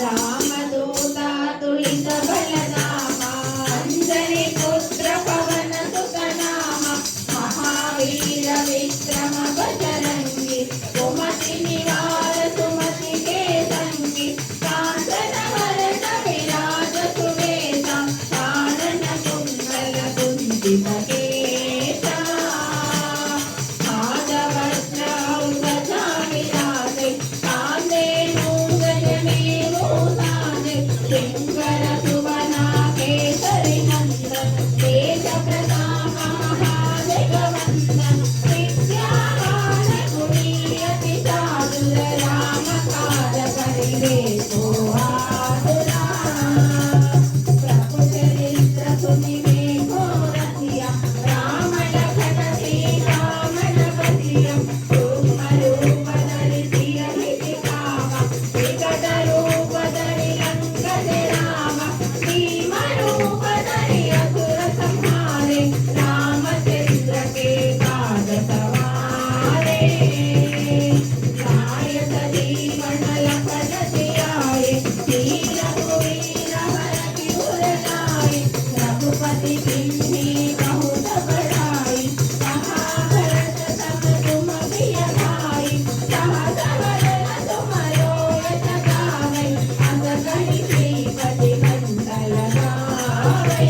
रामदूता तुलित बलधामा अंजनी पुत्र पवन सुत नामा महावीर विक्रम बजरंगी सुमति निवार सुमति के संगी कांचन वरण विराज सुवेशा कानन कुंडल कुंचित केशा भागवत औषधा विराजे कांदे शंकर सुवना केसरी नंदन तेज प्रताप महाजगवंदन विद्यावान गुणीयति चातुर राम काज करिबे को आतुरा प्रभु चरित्र सुनिबे को रसिया राम लखन सीता मन बसिया रूप रूप धरि सिय हिति कावा विकट रूप धरि रामचंद्र के काज सवारे नायक जीवन लखन जियाए वीर वीर हरति उर लाए रघुपति किन्हीं बहुत बड़ाई महाभारत सब तुम प्रिय भाई सहस वदन तुम रोयत गावै अस कहि श्रीपति कंठ लगावै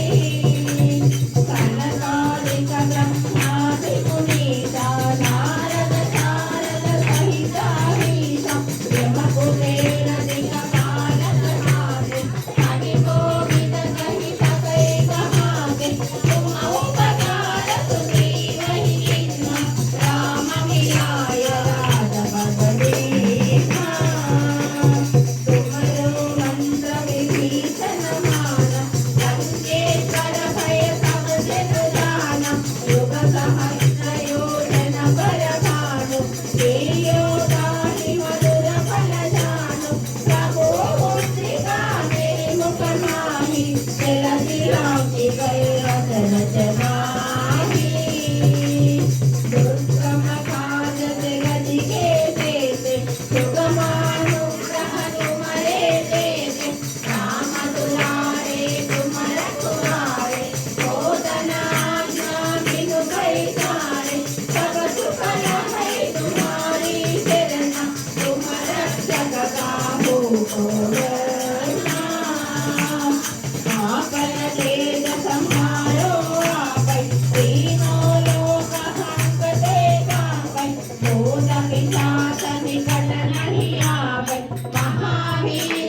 Oh